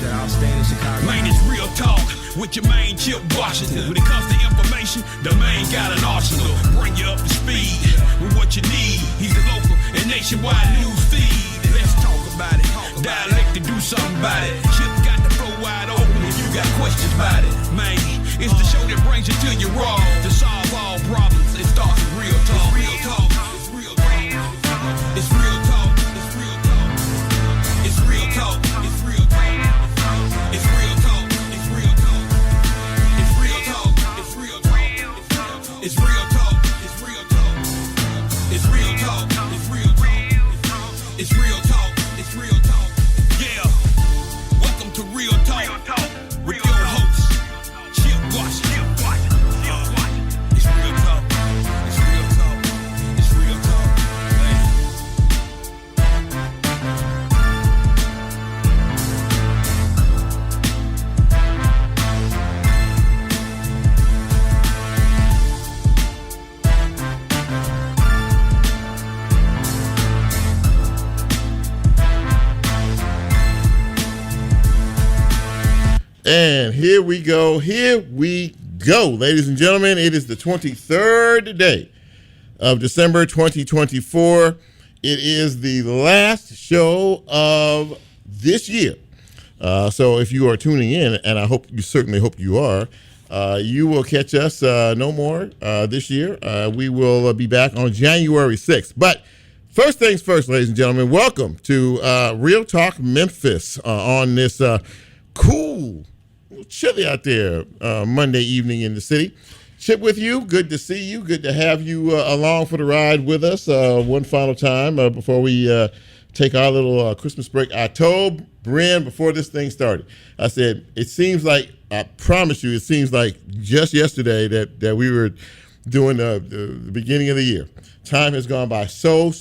the outstanding Chicago. Man, it's real talk with your main Chip Washington. When it comes to information, the man got an arsenal. Bring you up to speed with what you need. He's the local and nationwide news feed. Let's talk about it. Dialect to do something about it. Chip got the flow wide open if you got questions about it. Man, it's the show that brings you to your raw. To solve all problems, it starts with real talk. Real talk. It's real talk. It's real talk. It's real talk. It's real talk. It's real talk. It's real talk. It's real talk. It's real talk. It's real talk. It's real talk. It's real talk. It's real talk. It's real talk. It's real talk. Yeah. Welcome to Real Talk with your host, Chip Washington. It's real talk. It's real talk. It's real talk. And here we go, ladies and gentlemen. It is the 23rd day of December 2024. It is the last show of this year. So if you are tuning in, and I certainly hope you are, you will catch us no more this year. We will be back on January 6th. But first things first, ladies and gentlemen, welcome to Real Talk Memphis on this cool, chilly out there Monday evening in the city. Chip with you. Good to see you. Good to have you along for the ride with us one final time before we take our little Christmas break. I told Bren before this thing started, I said, it seems like, I promise you, it seems like just yesterday that we were doing the beginning of the year. Time has gone by so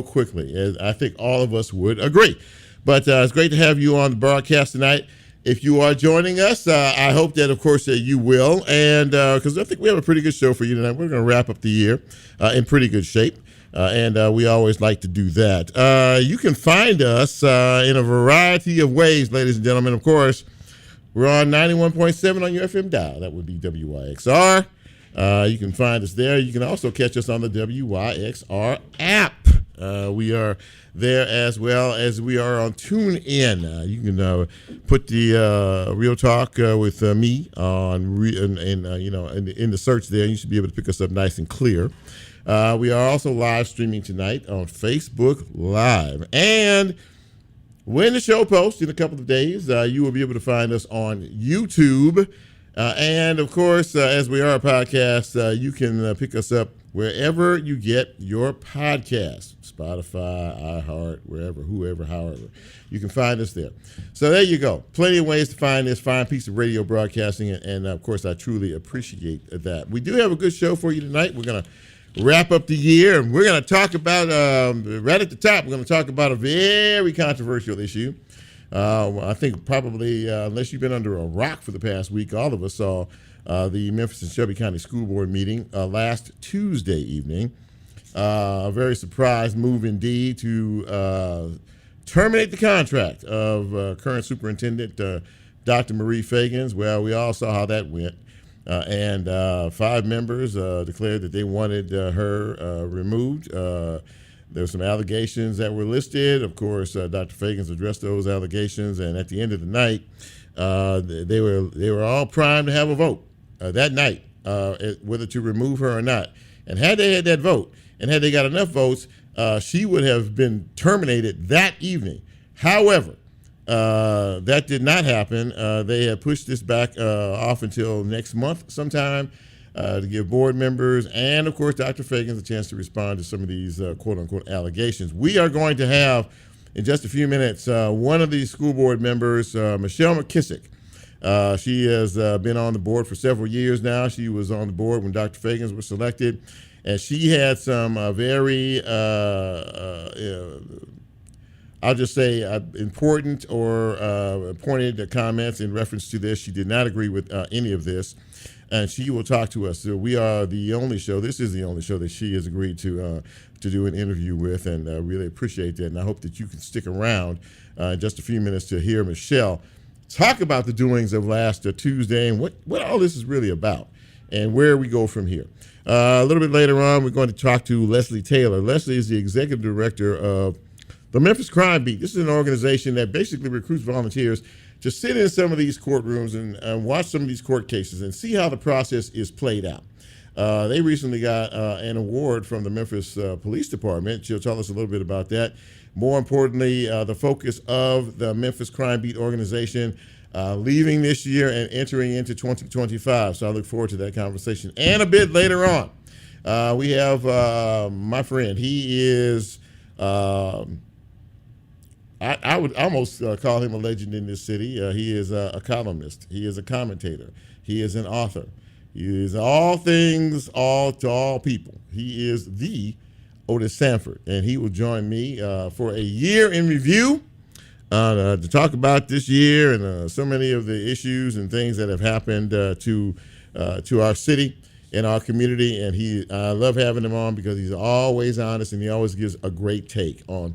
quickly, as I think all of us would agree. But it's great to have you on the broadcast tonight. If you are joining us, I hope that, of course, you will. And because I think we have a pretty good show for you tonight. We're going to wrap up the year in pretty good shape. And we always like to do that. You can find us in a variety of ways, ladies and gentlemen. Of course, we're on 91.7 on your FM dial. That would be WYXR. You can find us there. You can also catch us on the WYXR app. We are there as well as we are on TuneIn. You can put the Real Talk with me on in the search there. You should be able to pick us up nice and clear. We are also live streaming tonight on Facebook Live. And when the show posts in a couple of days, you will be able to find us on YouTube. And, of course, as we are a podcast, you can pick us up wherever you get your podcast, Spotify, iHeart, wherever, whoever, however. You can find us there. So there you go. Plenty of ways to find this fine piece of radio broadcasting, and of course, I truly appreciate that. We do have a good show for you tonight. We're going to wrap up the year, and we're going to talk about, right at the top, we're going to talk about a very controversial issue. I think probably, unless you've been under a rock for the past week, all of us saw the Memphis and Shelby County School Board meeting last Tuesday evening. A very surprised move indeed to terminate the contract of current superintendent Dr. Marie Fagans. Well, we all saw how that went. And 5 members declared that they wanted her removed. There were some allegations that were listed. Of course, Dr. Fagans addressed those allegations, and at the end of the night, they were all primed to have a vote that night, whether to remove her or not. And had they had that vote, and had they got enough votes, she would have been terminated that evening. However, that did not happen. They had pushed this back off until next month sometime. To give board members and, of course, Dr. Fagans a chance to respond to some of these quote-unquote allegations. We are going to have, in just a few minutes, one of these school board members, Michelle McKissack. She has been on the board for several years now. She was on the board when Dr. Fagans was selected, and she had some very, I'll just say, important or pointed comments in reference to this. She did not agree with any of this. And she will talk to us. So we are the only show. This is the only show that she has agreed to do an interview with, and really appreciate that. And I hope that you can stick around in just a few minutes to hear Michelle talk about the doings of last Tuesday and what all this is really about and where we go from here. A little bit later on, we're going to talk to Leslie Taylor. Leslie is the executive director of the Memphis Crime Beat. This is an organization that basically recruits volunteers to sit in some of these courtrooms and watch some of these court cases and see how the process is played out. They recently got an award from the Memphis Police Department. She'll tell us a little bit about that. More importantly, the focus of the Memphis Crime Beat organization leaving this year and entering into 2025. So I look forward to that conversation. And a bit later on, we have my friend. He is, I would almost call him a legend in this city. He is a columnist. He is a commentator. He is an author. He is all things, all to all people. He is the Otis Sanford, and he will join me for a year in review to talk about this year and so many of the issues and things that have happened to our city and our community. And I love having him on because he's always honest and he always gives a great take on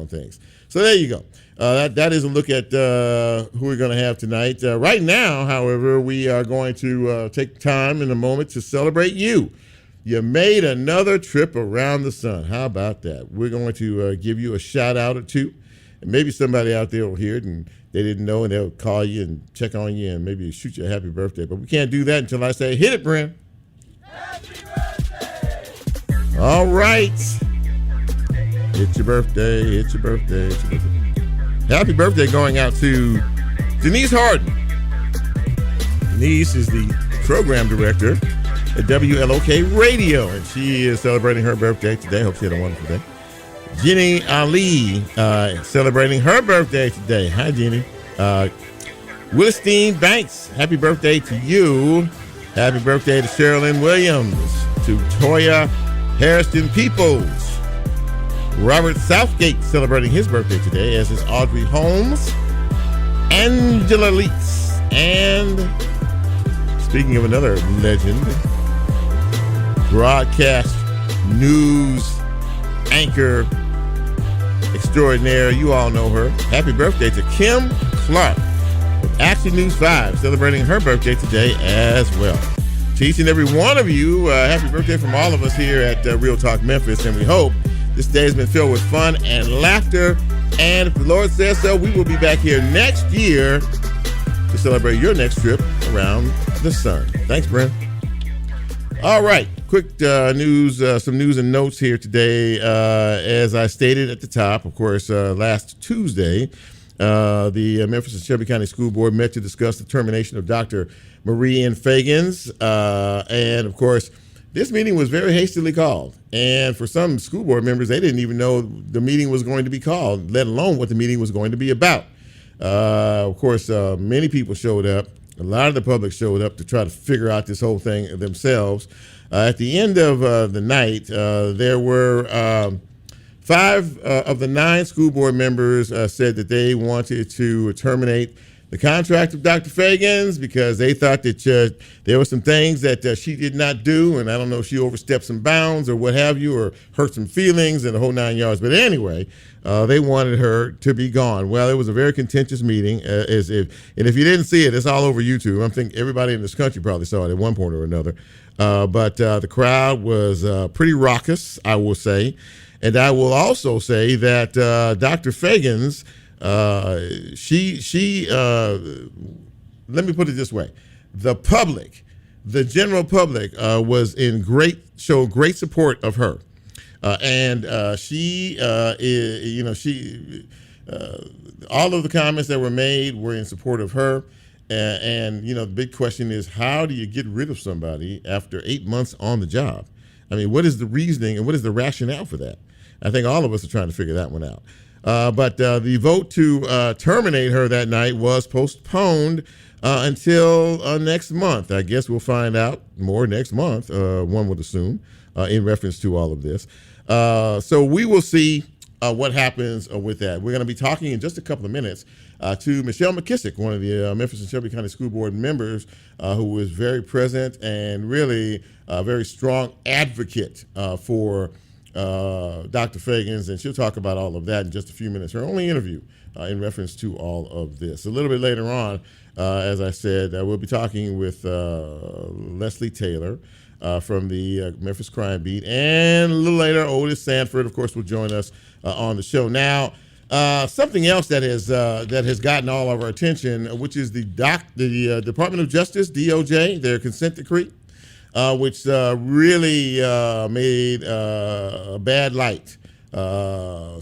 things. So there you go. That is a look at who we're going to have tonight. Right now, however, we are going to take time in a moment to celebrate you. You made another trip around the sun. How about that? We're going to give you a shout out or two. And maybe somebody out there will hear it and they didn't know and they'll call you and check on you and maybe shoot you a happy birthday. But we can't do that until I say, hit it, Brent. Happy birthday! All right. It's your birthday. It's your birthday. It's your birthday. Happy birthday going out to Denise Harden. Denise is the program director at WLOK Radio, and she is celebrating her birthday today. Hope she had a wonderful day. Jenny Ali celebrating her birthday today. Hi, Jenny. Willistine Banks, happy birthday to you. Happy birthday to Sherilyn Williams, to Toya Harrison Peoples. Robert Southgate celebrating his birthday today, as is Audrey Holmes, Angela Leitz, and speaking of another legend, broadcast news anchor extraordinaire, you all know her. Happy birthday to Kim Clark of Action News 5, celebrating her birthday today as well. To each and every one of you, happy birthday from all of us here at Real Talk Memphis, and we hope this day has been filled with fun and laughter. And if the Lord says so, we will be back here next year to celebrate your next trip around the sun. Thanks, Brent. All right, quick news, some news and notes here today. As I stated at the top, of course, last Tuesday, the Memphis and Shelby County School Board met to discuss the termination of Dr. Marie N. Fagans. And, of course, this meeting was very hastily called, and for some school board members, they didn't even know the meeting was going to be called, let alone what the meeting was going to be about. Of course, many people showed up. A lot of the public showed up to try to figure out this whole thing themselves. At the end of the night, there were 5 of the 9 school board members said that they wanted to terminate the contract of Dr. Fagans because they thought that there were some things that she did not do, and I don't know if she overstepped some bounds or what have you, or hurt some feelings and the whole 9 yards. But anyway, they wanted her to be gone. Well, it was a very contentious meeting, and if you didn't see it, it's all over YouTube. I think everybody in this country probably saw it at one point or another. But the crowd was pretty raucous, I will say. And I will also say that Dr. Fagans, let me put it this way. The public, the general public, showed great support of her. And she all of the comments that were made were in support of her. And the big question is, how do you get rid of somebody after 8 months on the job? I mean, what is the reasoning and what is the rationale for that? I think all of us are trying to figure that one out. But the vote to terminate her that night was postponed until next month. I guess we'll find out more next month, one would assume, in reference to all of this. So we will see what happens with that. We're going to be talking in just a couple of minutes to Michelle McKissack, one of the Memphis and Shelby County School Board members, who was very present and really a very strong advocate for Dr. Fagans, and she'll talk about all of that in just a few minutes. Her only interview in reference to all of this. A little bit later on, as I said, we'll be talking with Leslie Taylor from the Memphis Crime Beat, and a little later, Otis Sanford, of course, will join us on the show. Now, something else that has gotten all of our attention, which is the Department of Justice, DOJ, their consent decree, which really made a bad light,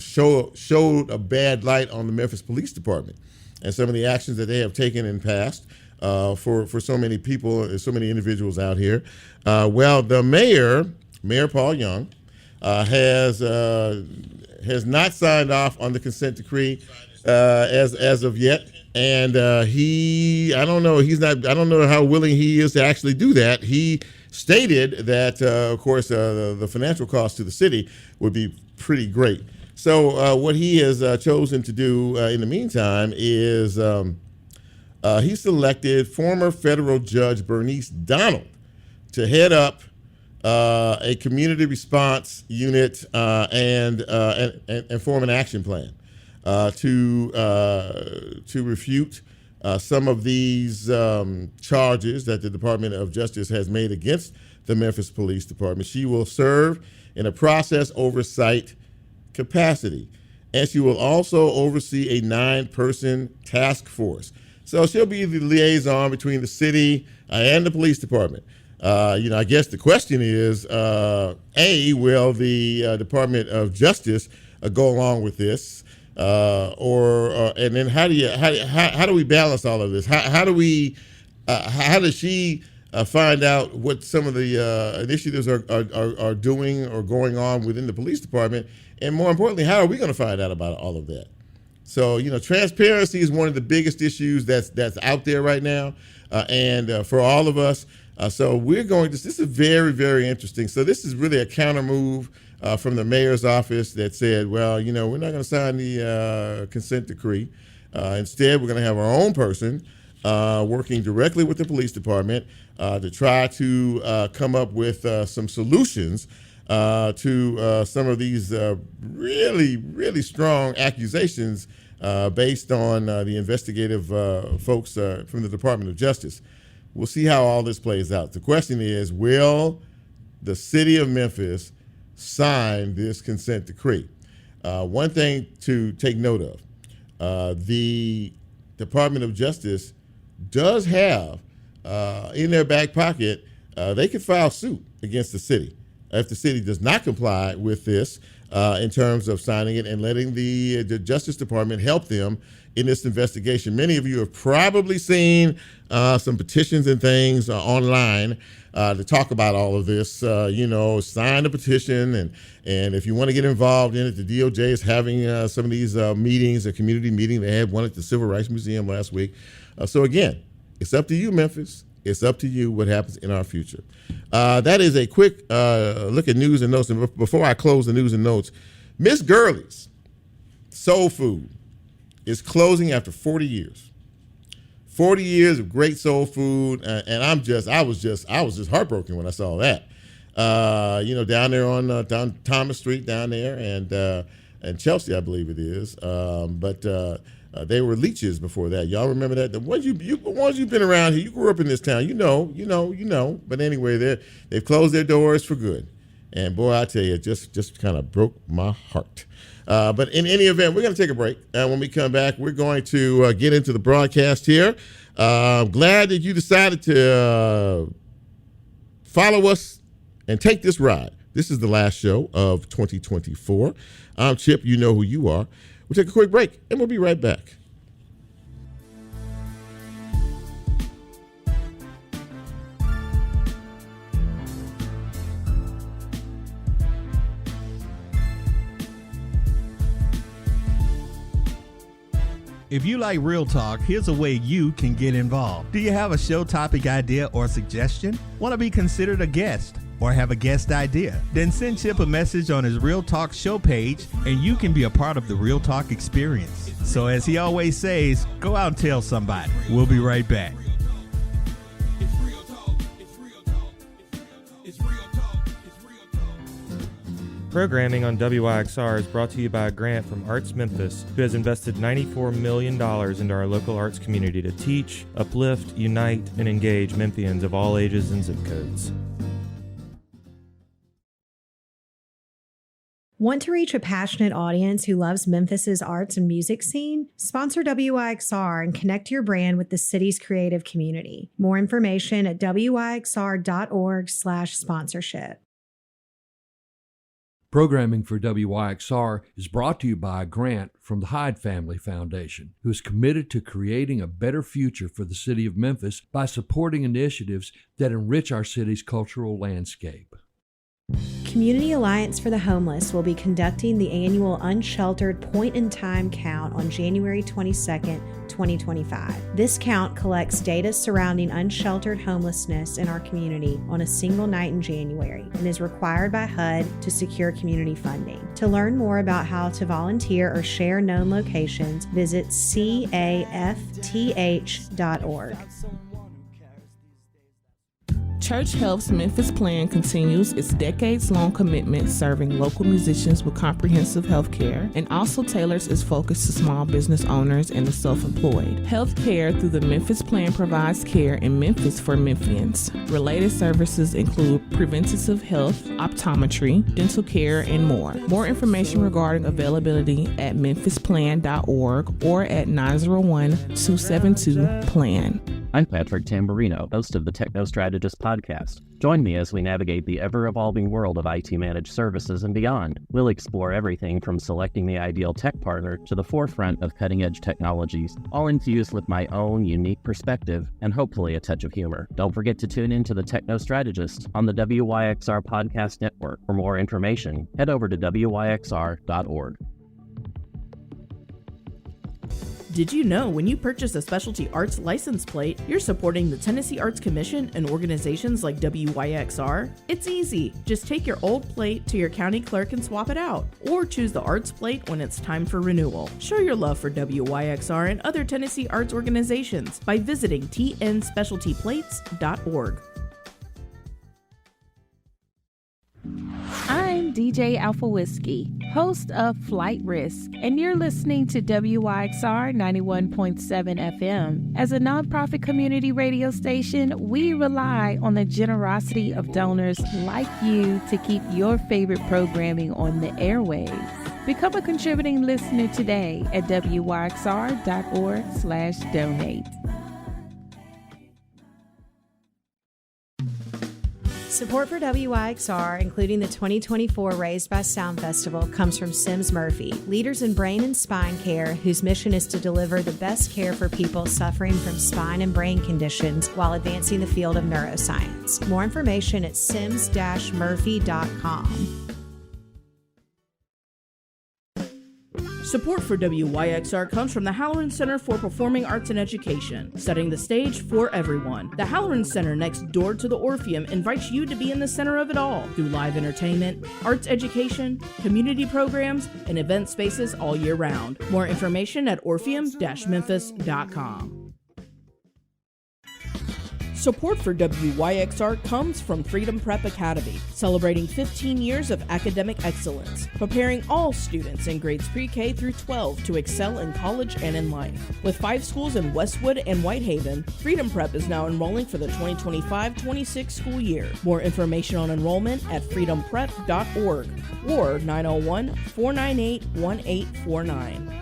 showed a bad light on the Memphis Police Department and some of the actions that they have taken in past for so many people, so many individuals out here. Well, the Mayor Paul Young, has not signed off on the consent decree as of yet. And I don't know how willing he is to actually do that. He stated that, of course, the financial cost to the city would be pretty great. So what he has chosen to do in the meantime is he selected former federal judge Bernice Donald to head up a community response unit and form an action plan to refute some of these charges that the Department of Justice has made against the Memphis Police Department. She will serve in a process oversight capacity, and she will also oversee a 9-person task force. So she'll be the liaison between the city and the police department. I guess the question is, will the Department of Justice go along with this, and then how do we balance all of this? How does she find out what some of the initiatives are doing or going on within the police department, and more importantly, how are we going to find out about all of that? So transparency is one of the biggest issues that's out there right now, and for all of us. So we're going to, this is very, very interesting. So this is really a counter move from the mayor's office that said, well, we're not going to sign the consent decree. Instead, we're going to have our own person working directly with the police department to try to come up with some solutions to some of these really, really strong accusations based on the investigative folks from the Department of Justice. We'll see how all this plays out. The question is, will the city of Memphis sign this consent decree? One thing to take note of, the Department of Justice does have in their back pocket, they could file suit against the city if the city does not comply with this in terms of signing it and letting the Justice Department help them in this investigation. Many of you have probably seen some petitions and things online to talk about all of this. Sign a petition, and if you want to get involved in it, the DOJ is having some of these meetings, a community meeting. They had one at the Civil Rights Museum last week. So again, it's up to you, Memphis. It's up to you what happens in our future. That is a quick look at news and notes. And before I close the news and notes, Miss Gurley's Soul Food is closing after 40 years. 40 years of great soul food, and I was just heartbroken when I saw that. Down there on Thomas Street down there, and Chelsea, I believe it is. But they were Leeches before that. Y'all remember that? The ones you've been around here, you grew up in this town. You know. But anyway, they've closed their doors for good. And boy, I tell you, it just kind of broke my heart. But in any event, we're going to take a break. And when we come back, we're going to get into the broadcast here. I'm glad that you decided to follow us and take this ride. This is the last show of 2024. I'm Chip. You know who you are. We'll take a quick break, and we'll be right back. If you like Real Talk, here's a way you can get involved. Do you have a show topic idea or suggestion? Want to be considered a guest or have a guest idea? Then send Chip a message on his Real Talk show page and you can be a part of the Real Talk experience. So as he always says, go out and tell somebody. We'll be right back. Programming on WYXR is brought to you by a grant from Arts Memphis, who has invested $94 million into our local arts community to teach, uplift, unite, and engage Memphians of all ages and zip codes. Want to reach a passionate audience who loves Memphis's arts and music scene? Sponsor WYXR and connect your brand with the city's creative community. More information at wyxr.org/sponsorship. Programming for WYXR is brought to you by a grant from the Hyde Family Foundation, who is committed to creating a better future for the city of Memphis by supporting initiatives that enrich our city's cultural landscape. Community Alliance for the Homeless will be conducting the annual Unsheltered Point-in-Time Count on January 22nd, 2025. This count collects data surrounding unsheltered homelessness in our community on a single night in January and is required by HUD to secure community funding. To learn more about how to volunteer or share known locations, visit cafth.org. Church Health's Memphis Plan continues its decades-long commitment serving local musicians with comprehensive health care and also tailors its focus to small business owners and the self-employed. Health care through the Memphis Plan provides care in Memphis for Memphians. Related services include preventative health, optometry, dental care, and more. More information regarding availability at memphisplan.org or at 901-272-PLAN. I'm Patrick Tamburino, host of the Techno Strategist podcast. Join me as we navigate the ever-evolving world of IT managed services and beyond. We'll explore everything from selecting the ideal tech partner to the forefront of cutting-edge technologies, all infused with my own unique perspective and hopefully a touch of humor. Don't forget to tune in to the Techno Strategist on the WYXR podcast network. For more information, head over to wyxr.org. Did you know when you purchase a specialty arts license plate, you're supporting the Tennessee Arts Commission and organizations like WYXR? It's easy. Just take your old plate to your county clerk and swap it out, or choose the arts plate when it's time for renewal. Show your love for WYXR and other Tennessee arts organizations by visiting tnspecialtyplates.org. I'm DJ Alpha Whiskey, host of Flight Risk, and you're listening to WYXR 91.7 FM. As a nonprofit community radio station, we rely on the generosity of donors like you to keep your favorite programming on the airwaves. Become a contributing listener today at wyxr.org/donate. Support for WYXR, including the 2024 Raised by Sound Festival, comes from Sims Murphy, leaders in brain and spine care, whose mission is to deliver the best care for people suffering from spine and brain conditions while advancing the field of neuroscience. More information at sims-murphy.com. Support for WYXR comes from the Halloran Center for Performing Arts and Education, setting the stage for everyone. The Halloran Center, next door to the Orpheum, invites you to be in the center of it all through live entertainment, arts education, community programs, and event spaces all year round. More information at orpheum-memphis.com. Support for WYXR comes from Freedom Prep Academy, celebrating 15 years of academic excellence, preparing all students in grades pre-K through 12 to excel in college and in life. With 5 schools in Westwood and Whitehaven, Freedom Prep is now enrolling for the 2025-26 school year. More information on enrollment at freedomprep.org or 901-498-1849.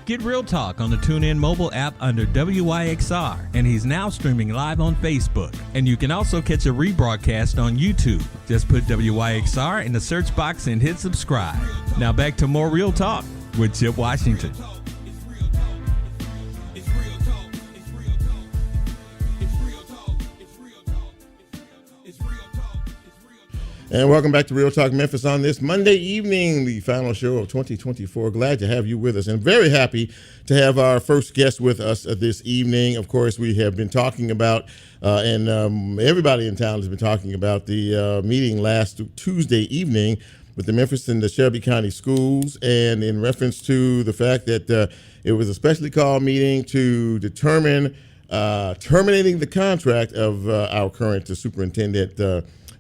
Get Real Talk on the TuneIn mobile app under WYXR, and he's now streaming live on Facebook. And you can also catch a rebroadcast on YouTube. Just put WYXR in the search box and hit subscribe. Now back to more Real Talk with Chip Washington. And welcome back to Real Talk Memphis on this Monday evening, the final show of 2024. Glad to have you with us and very happy to have our first guest with us this evening. Of course, we have been talking about, and everybody in town has been talking about the meeting last Tuesday evening with the Memphis and the Shelby County schools, and in reference to the fact that it was a specially called meeting to determine terminating the contract of our current superintendent,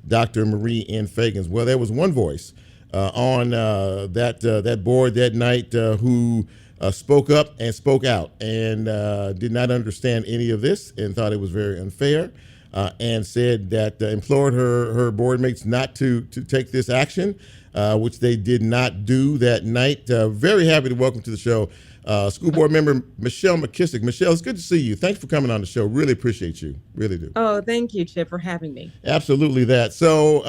Dr. Marie N. Fagans. Well, there was one voice on that board that night who spoke up and spoke out and did not understand any of this and thought it was very unfair, and said that implored her board mates not to take this action, which they did not do that night. Very happy to welcome to the show school board member Michelle McKissack. Michelle, it's good to see you. Thanks for coming on the show. Really appreciate you. Really do. Oh, thank you, Chip, for having me. Absolutely that. So,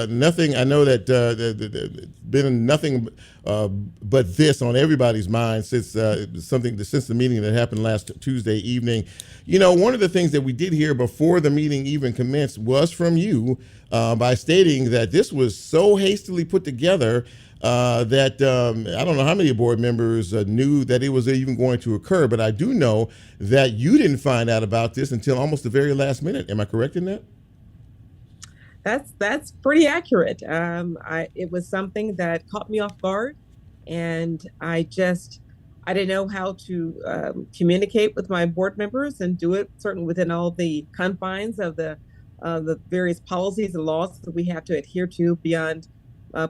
nothing, I know that been nothing but this on everybody's mind since since the meeting that happened last Tuesday evening. You know, one of the things that we did hear before the meeting even commenced was from you by stating that this was so hastily put together that I don't know how many board members knew that it was even going to occur, but I do know that you didn't find out about this until almost the very last minute. Am I correct in that? That's pretty accurate. It was something that caught me off guard, and I didn't know how to communicate with my board members and do it certainly within all the confines of the various policies and laws that we have to adhere to beyond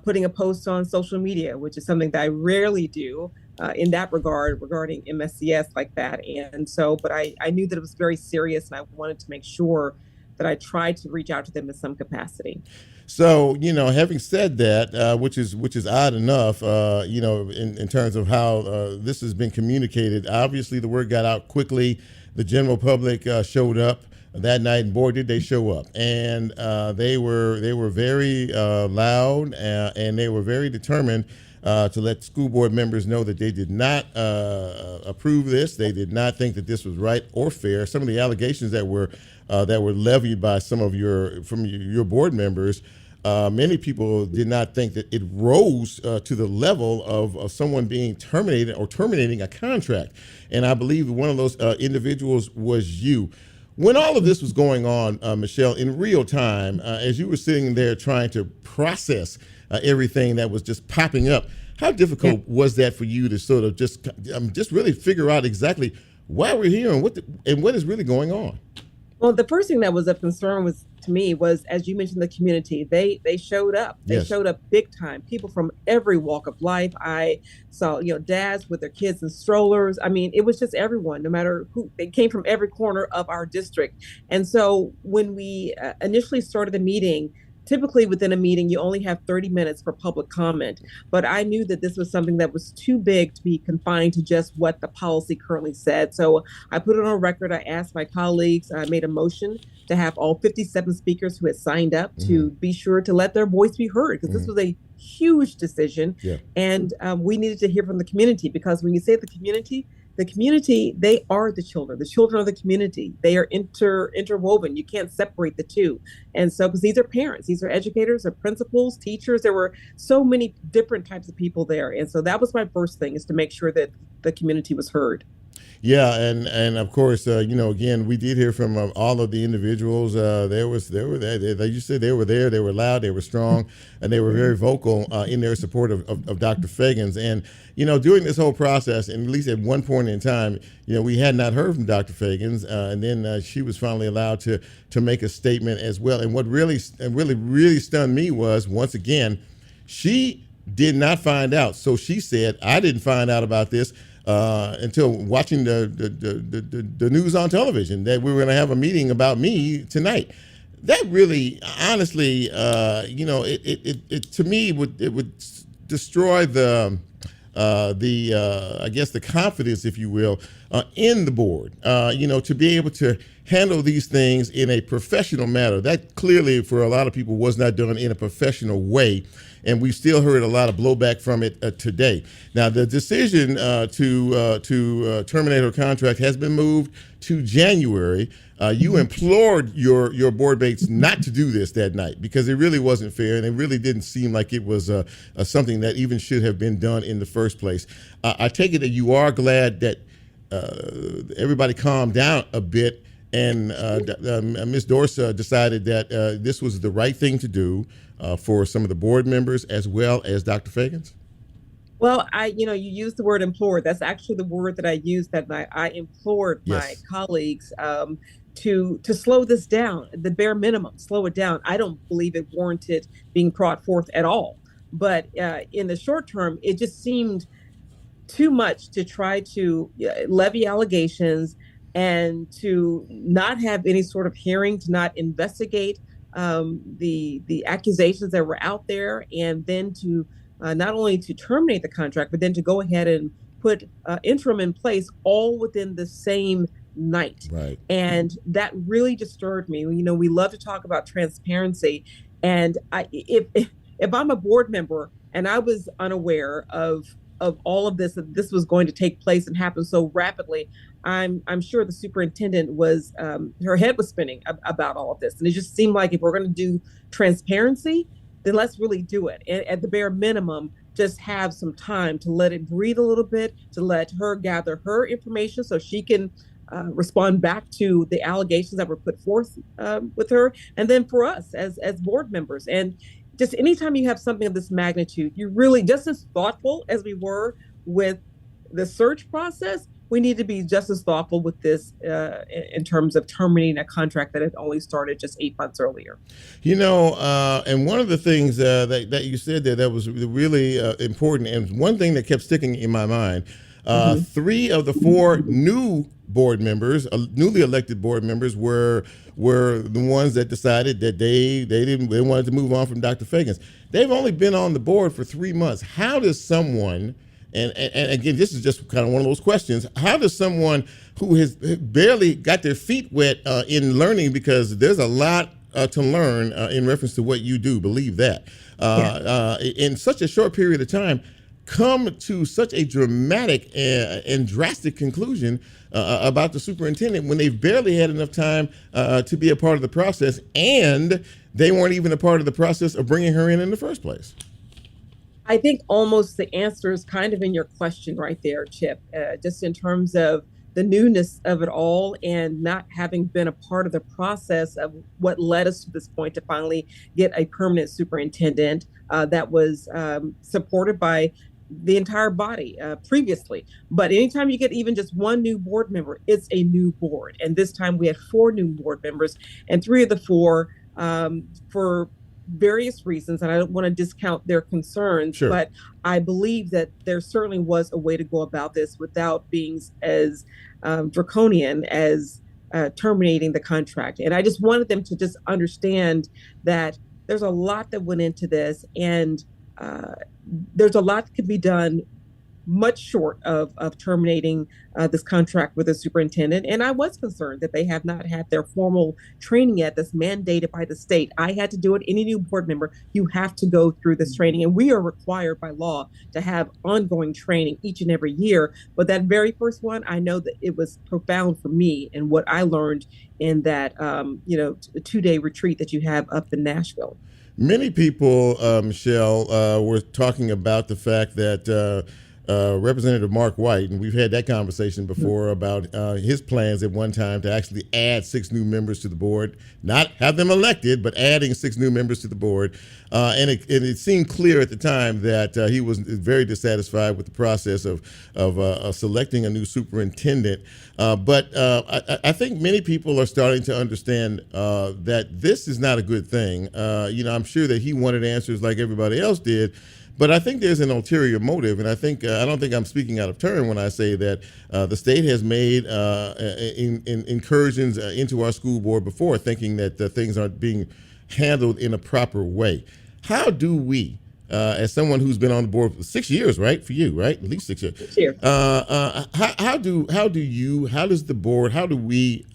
putting a post on social media, which is something that I rarely do in that regard regarding MSCS like that. And so, but I knew that it was very serious, and I wanted to make sure that I tried to reach out to them in some capacity. So, having said that, which is odd enough, in terms of how this has been communicated, obviously the word got out quickly. The general public showed up that night, and boy, did they show up. And they were very loud, and they were very determined to let school board members know that they did not approve this. They did not think that this was right or fair. Some of the allegations that were levied by some of your board members, many people did not think that it rose to the level of someone being terminated or terminating a contract. And I believe one of those individuals was you. When all of this was going on, Michelle, in real time, as you were sitting there trying to process everything that was just popping up, how difficult was that for you to sort of just really figure out exactly why we're here and what is really going on? Well, the first thing that was of concern to me was, as you mentioned, the community. They showed up. They showed up big time. People from every walk of life. I saw, dads with their kids in strollers. I mean, it was just everyone, no matter who. They came from every corner of our district. And so when we initially started the meeting, typically within a meeting, you only have 30 minutes for public comment. But I knew that this was something that was too big to be confined to just what the policy currently said. So I put it on record. I asked my colleagues, I made a motion to have all 57 speakers who had signed up to be sure to let their voice be heard, because this was a huge decision. Yeah. And we needed to hear from the community, because when you say the community, they are the children. The children of the community. They are interwoven. You can't separate the two. And so, because these are parents, these are educators, or principals, teachers. There were so many different types of people there. And so that was my first thing, is to make sure that the community was heard. Yeah, and of course, again, we did hear from all of the individuals. They were there. You said they were there. They were loud. They were strong, and they were very vocal in their support of Dr. Fagans. And during this whole process, and at least at one point in time, we had not heard from Dr. Fagans, and then she was finally allowed to make a statement as well. And what really stunned me was, once again, she did not find out. So she said, "I didn't find out about this until watching the news on television, that we were going to have a meeting about me tonight." That really, honestly, it to me would destroy the I guess the confidence, if you will, in the board. To be able to handle these things in a professional manner. That clearly, for a lot of people, was not done in a professional way. And we still heard a lot of blowback from it today. Now, the decision to terminate her contract has been moved to January. You implored your board mates not to do this that night, because it really wasn't fair, and it really didn't seem like it was something that even should have been done in the first place. I take it that you are glad that everybody calmed down a bit, and Ms. Dorsa decided that this was the right thing to do for some of the board members as well as Dr. Fagans? Well, you used the word implored. That's actually the word that I used that night. I implored my colleagues to slow this down, the bare minimum, slow it down. I don't believe it warranted being brought forth at all. But in the short term, it just seemed too much to try to levy allegations and to not have any sort of hearing, to not investigate the accusations that were out there, and then to not only to terminate the contract, but then to go ahead and put interim in place all within the same night. Right. And that really disturbed me. We love to talk about transparency, and if I'm a board member and I was unaware of all of this, that this was going to take place and happen so rapidly, I'm sure the superintendent was her head was spinning about all of this. And it just seemed like if we're going to do transparency, then let's really do it. And at the bare minimum, just have some time to let it breathe a little bit, to let her gather her information so she can respond back to the allegations that were put forth with her. And then for us as board members, and just anytime you have something of this magnitude, you really, just as thoughtful as we were with the search process, we need to be just as thoughtful with this in terms of terminating a contract that had only started just 8 months earlier. And one of the things that you said there that was really important, and one thing that kept sticking in my mind, 3 of the 4 new board members, newly elected board members, were the ones that decided that they wanted to move on from Dr. Fagans. They've only been on the board for 3 months. How does someone, and again, this is just kind of one of those questions, how does someone who has barely got their feet wet in learning, because there's a lot to learn in reference to what you do, believe that, in such a short period of time, come to such a dramatic and drastic conclusion about the superintendent when they've barely had enough time to be a part of the process, and they weren't even a part of the process of bringing her in the first place? I think almost the answer is kind of in your question right there, Chip, just in terms of the newness of it all and not having been a part of the process of what led us to this point to finally get a permanent superintendent that was supported by the entire body previously. But anytime you get even just one new board member, it's a new board. And this time we had 4 new board members, and 3 of the 4 for various reasons, and I don't want to discount their concerns, but I believe that there certainly was a way to go about this without being as draconian as terminating the contract. And I just wanted them to just understand that there's a lot that went into this, and there's a lot that could be done much short of terminating this contract with the superintendent. And I was concerned that they have not had their formal training yet that's mandated by the state. I had to do it. Any new board member, you have to go through this training. And we are required by law to have ongoing training each and every year. But that very first one, I know that it was profound for me and what I learned in that, 2-day retreat that you have up in Nashville. Many people, Michelle, were talking about the fact that Representative Mark White, and we've had that conversation before about his plans at one time to actually add 6 new members to the board, not have them elected, but adding 6 new members to the board. And it seemed clear at the time that he was very dissatisfied with the process of selecting a new superintendent. But I think many people are starting to understand that this is not a good thing. I'm sure that he wanted answers like everybody else did. But I think there's an ulterior motive, and I don't think I'm speaking out of turn when I say that the state has made incursions into our school board before, thinking that things aren't being handled in a proper way. How do we, as someone who's been on the board for 6 years, right, for you, right, at least 6 years? 6 years. How does the board, how do we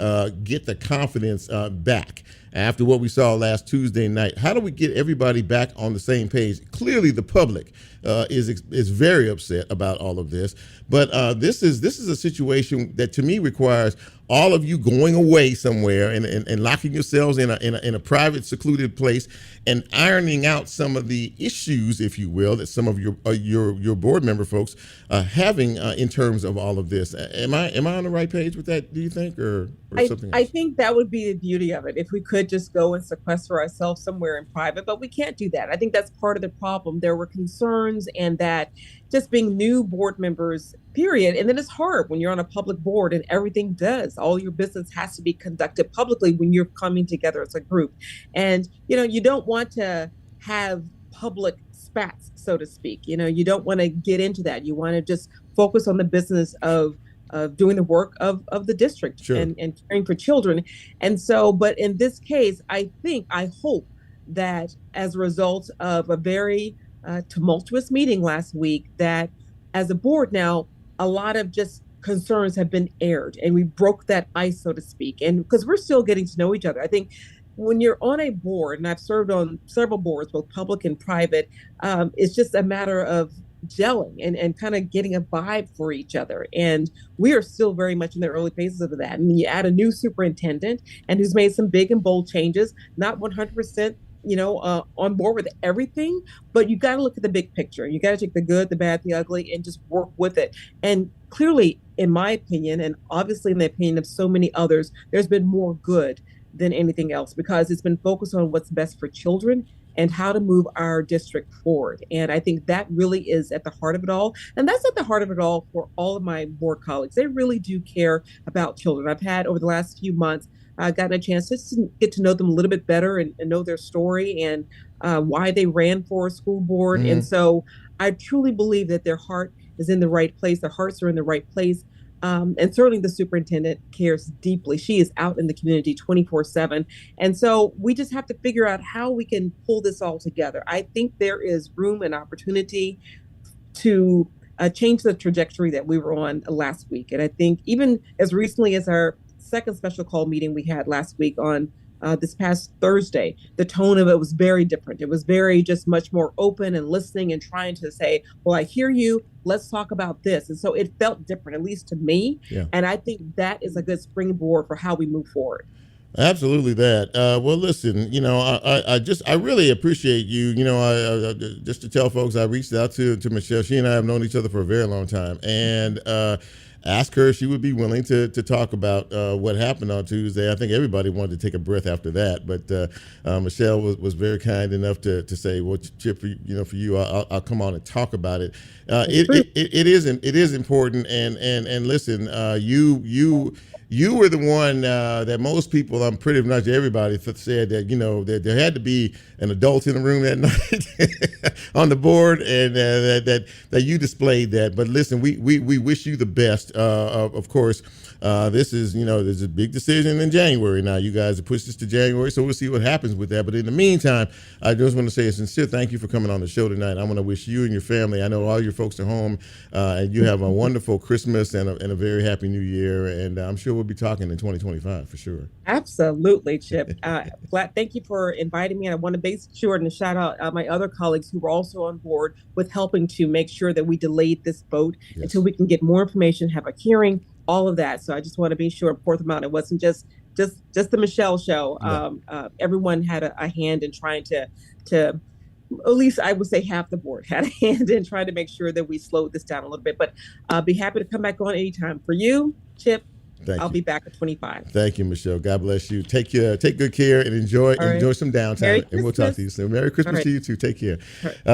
get the confidence back? After what we saw last Tuesday night, how do we get everybody back on the same page? Clearly, the public is very upset about all of this, but this is a situation that to me requires all of you going away somewhere and locking yourselves in a private, secluded place and ironing out some of the issues, if you will, that some of your board member folks are having in terms of all of this. Am I on the right page with that? Do you think, or? I think that would be the beauty of it, if we could just go and sequester ourselves somewhere in private, but we can't do that. I think that's part of the problem. There were concerns, and that just being new board members, period. And then it's hard when you're on a public board and everything all your business has to be conducted publicly when you're coming together as a group. And, you don't want to have public spats, so to speak. You don't want to get into that. You want to just focus on the business of doing the work of the district. Sure. and caring for children. And so, but in this case, I hope that as a result of a very tumultuous meeting last week, that as a board now, a lot of just concerns have been aired, and we broke that ice, so to speak. And because we're still getting to know each other, I think when you're on a board, and I've served on several boards, both public and private, it's just a matter of gelling and kind of getting a vibe for each other. And we are still very much in the early phases of that. And you add a new superintendent, and who's made some big and bold changes, not 100%, on board with everything, but you got to look at the big picture. You got to take the good, the bad, the ugly, and just work with it. And clearly, in my opinion, and obviously in the opinion of so many others, there's been more good than anything else, because it's been focused on what's best for children and how to move our district forward. And I think that really is at the heart of it all. And that's at the heart of it all for all of my board colleagues. They really do care about children. I've had, over the last few months, gotten a chance to get to know them a little bit better and know their story and why they ran for a school board. Mm-hmm. And so I truly believe that their heart is in the right place. Their hearts are in the right place. And certainly the superintendent cares deeply. She is out in the community 24/7. And so we just have to figure out how we can pull this all together. I think there is room and opportunity to change the trajectory that we were on last week. And I think even as recently as our second special call meeting we had last week on this past Thursday, the tone of it was very different. It was very just much more open and listening and trying to say, well, I hear you. Let's talk about this. And so it felt different, at least to me. Yeah. And I think that is a good springboard for how we move forward. Absolutely that. Well, listen, I really appreciate you. Just to tell folks, I reached out to Michelle. She and I have known each other for a very long time, and asked her if she would be willing to talk about what happened on Tuesday. I think everybody wanted to take a breath after that, but Michelle was very kind enough to say, well, Chip, for you, I'll come on and talk about it. It is important, and listen, you were the one that most people, I'm pretty much everybody, said that that there had to be an adult in the room that night on the board, and that you displayed that. But listen, we wish you the best. Of course, this is there's a big decision in January now. You guys have pushed this to January, so we'll see what happens with that. But in the meantime, I just want to say a sincere thank you for coming on the show tonight. I want to wish you and your family, I know all your folks are home, and you have a wonderful Christmas and a very happy New Year. And I'm sure we'll be talking in 2025 for sure. Absolutely, Chip. Thank you for inviting me. I want to make sure and shout out my other colleagues who were also on board with helping to make sure that we delayed this vote until we can get more information, have a hearing, all of that. So I just want to be sure and report them out. It wasn't just the Michelle show. Everyone had a hand in trying to at least I would say half the board had a hand in trying to make sure that we slowed this down a little bit. But I'll be happy to come back on anytime. For you, Chip, I'll be back at 25. Thank you, Michelle. God bless you. Take good care and enjoy some downtime. And we'll talk to you soon. Merry Christmas to you too. Take care.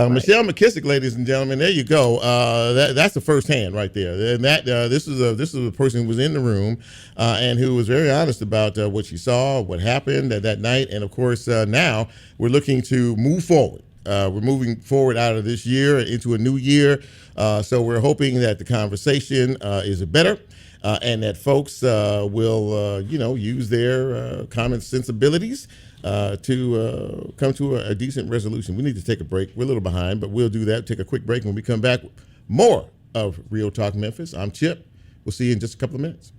Michelle McKissack, ladies and gentlemen. There you go. That's the first hand right there. And that this is a person who was in the room and who was very honest about what she saw, what happened that night, and of course now we're looking to move forward. We're moving forward out of this year into a new year. So we're hoping that the conversation is better. And that folks will, use their common sensibilities to come to a decent resolution. We need to take a break. We're a little behind, but we'll do that. Take a quick break. When we come back, more of Real Talk Memphis. I'm Chip. We'll see you in just a couple of minutes.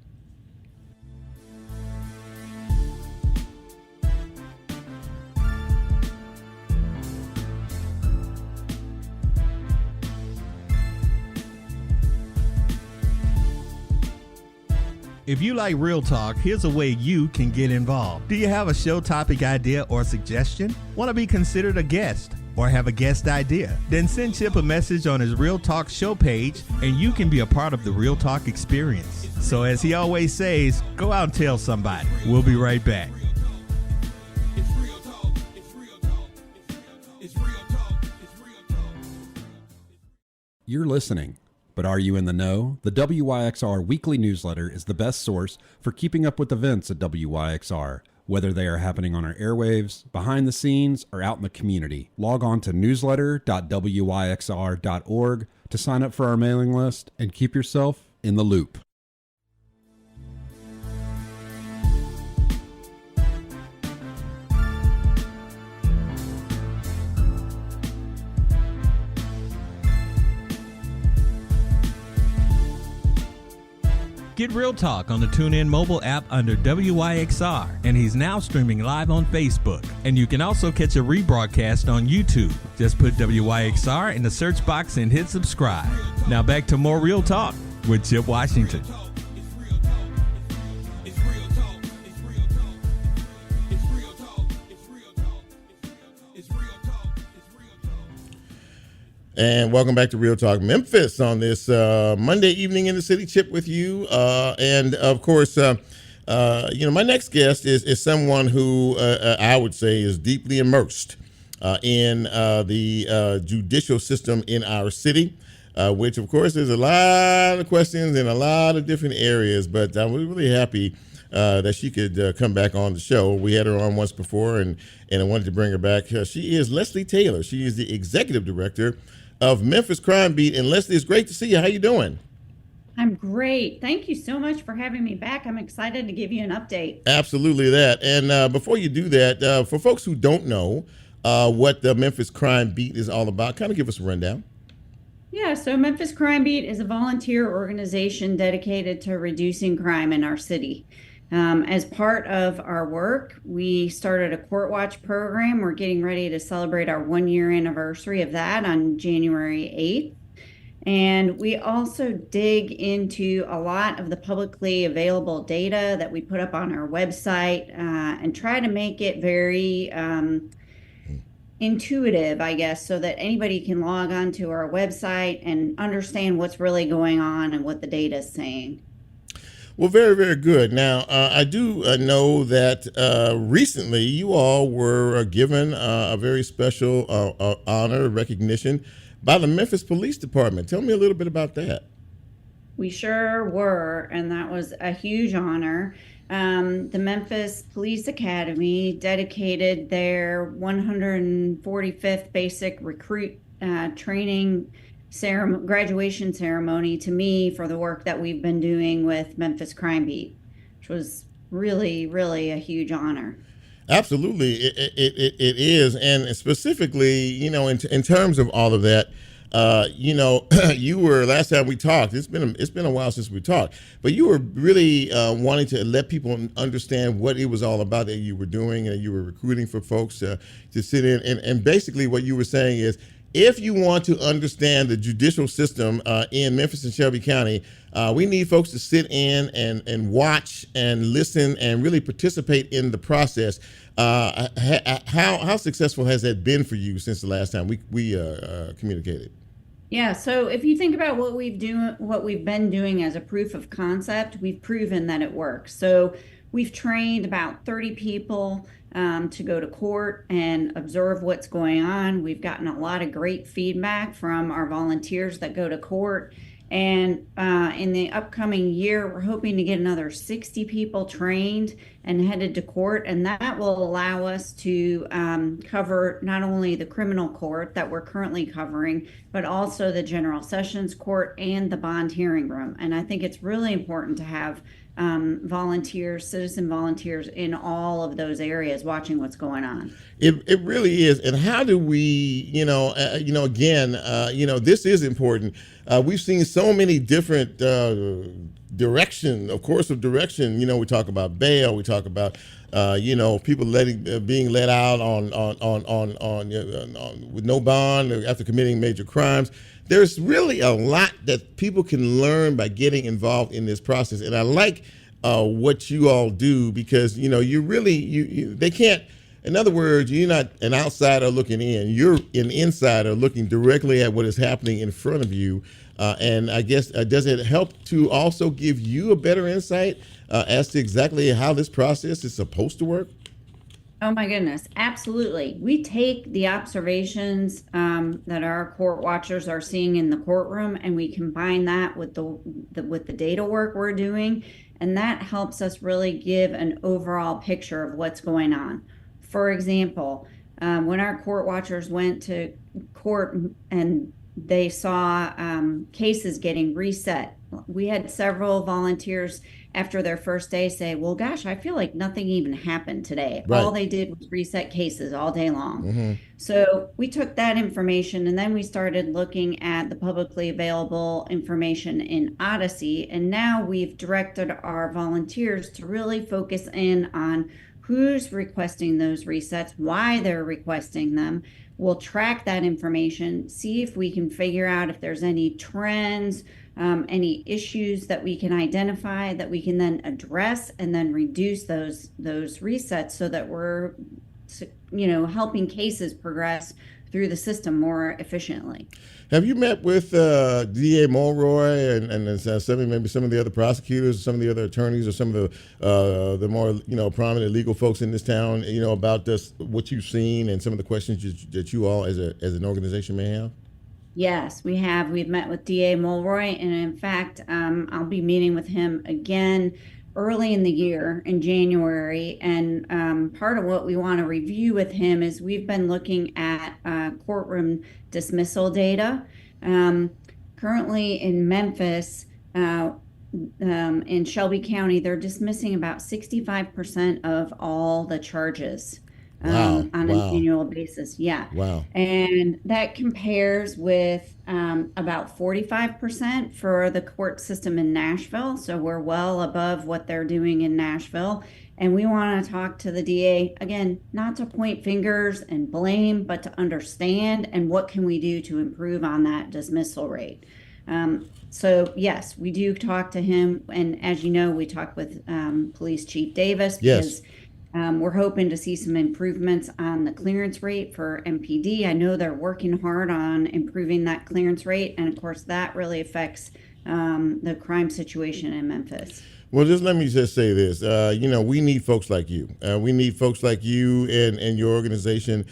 If you like Real Talk, here's a way you can get involved. Do you have a show topic idea or suggestion? Want to be considered a guest? or have a guest idea? Then send Chip a message on his Real Talk show page and you can be a part of the Real Talk experience. So as he always says, go out and tell somebody. We'll be right back. It's real talk. It's real talk. It's real talk. It's real talk. You're listening, but are you in the know? The WYXR weekly newsletter is the best source for keeping up with events at WYXR, whether they are happening on our airwaves, behind the scenes, or out in the community. Log on to newsletter.wyxr.org to sign up for our mailing list and keep yourself in the loop. Get Real Talk on the TuneIn mobile app under WYXR, and he's now streaming live on Facebook. And you can also catch a rebroadcast on YouTube. Just put WYXR in the search box and hit subscribe. Now back to more Real Talk with Chip Washington. And welcome back to Real Talk Memphis on this Monday evening in the city. Chip with you. And of course, my next guest is someone who I would say is deeply immersed in the judicial system in our city, which of course there's a lot of questions in a lot of different areas, but I was really happy that she could come back on the show. We had her on once before and I wanted to bring her back. She is Leslie Taylor. She is the executive director of Memphis Crime Beat. And Leslie, it's great to see you. How you doing? I'm great. Thank you so much for having me back. I'm excited to give you an update. Absolutely that. And before you do that, for folks who don't know what the Memphis Crime Beat is all about, kind of give us a rundown. Yeah, so Memphis Crime Beat is a volunteer organization dedicated to reducing crime in our city. As part of our work, we started a Court Watch program. We're getting ready to celebrate our 1-year anniversary of that on January 8th. And we also dig into a lot of the publicly available data that we put up on our website and try to make it very intuitive, I guess, so that anybody can log on to our website and understand what's really going on and what the data is saying. Well, very, very good. Now, I do know that recently you all were given a very special honor, recognition by the Memphis Police Department. Tell me a little bit about that. We sure were, and that was a huge honor. The Memphis Police Academy dedicated their 145th basic recruit training graduation ceremony to me for the work that we've been doing with Memphis Crime Beat, which was really, really a huge honor. Absolutely, it is, and specifically, in terms of all of that, you were last time we talked. It's been a while since we talked, but you were really wanting to let people understand what it was all about that you were doing, and you were recruiting for folks to sit in, and basically what you were saying is, if you want to understand the judicial system in Memphis and Shelby County, we need folks to sit in and watch and listen and really participate in the process. How successful has that been for you since the last time we communicated? Yeah, so if you think about what we've been doing as a proof of concept, we've proven that it works. So we've trained about 30 people to go to court and observe what's going on. We've gotten a lot of great feedback from our volunteers that go to court. And in the upcoming year, we're hoping to get another 60 people trained and headed to court. And that will allow us to cover not only the criminal court that we're currently covering, but also the general sessions court and the bond hearing room. And I think it's really important to have citizen volunteers in all of those areas watching what's going on. It really is. And how do we, this is important. We've seen so many different direction. We talk about bail. We talk about, people being let out on with no bond after committing major crimes. There's really a lot that people can learn by getting involved in this process. And I like what you all do because, they can't, In other words, you're not an outsider looking in. You're an insider looking directly at what is happening in front of you. And I guess, does it help to also give you a better insight as to exactly how this process is supposed to work? Oh my goodness, absolutely. We take the observations that our court watchers are seeing in the courtroom, and we combine that with the data work we're doing, and that helps us really give an overall picture of what's going on. For example, when our court watchers went to court and they saw cases getting reset, we had several volunteers after their first day say, well, gosh, I feel like nothing even happened today. Right. All they did was reset cases all day long. Mm-hmm. So we took that information and then we started looking at the publicly available information in Odyssey. And now we've directed our volunteers to really focus in on who's requesting those resets, why they're requesting them. We'll track that information, see if we can figure out if there's any trends, any issues that we can identify that we can then address and then reduce those resets so that we're, helping cases progress through the system more efficiently. Have you met with DA Mulroy and maybe some of the other prosecutors, some of the other attorneys, or some of the more prominent legal folks in this town, about this, what you've seen and some of the questions that you all as an organization may have? Yes, we have. We've met with DA Mulroy, and in fact, I'll be meeting with him again early in the year in January. And part of what we want to review with him is we've been looking at courtroom dismissal data. Currently in Memphis, in Shelby County, they're dismissing about 65% of all the charges. On an annual basis. Yeah. Wow. And that compares with about 45% for the court system in Nashville. So we're well above what they're doing in Nashville. And we want to talk to the DA, again, not to point fingers and blame, but to understand and what can we do to improve on that dismissal rate. So yes, we do talk to him. And as you know, we talk with Police Chief Davis. Yes. Because we're hoping to see some improvements on the clearance rate for MPD. I know they're working hard on improving that clearance rate. And of course, that really affects the crime situation in Memphis. Well, let me just say this. We need folks like you. We need folks like you and your organization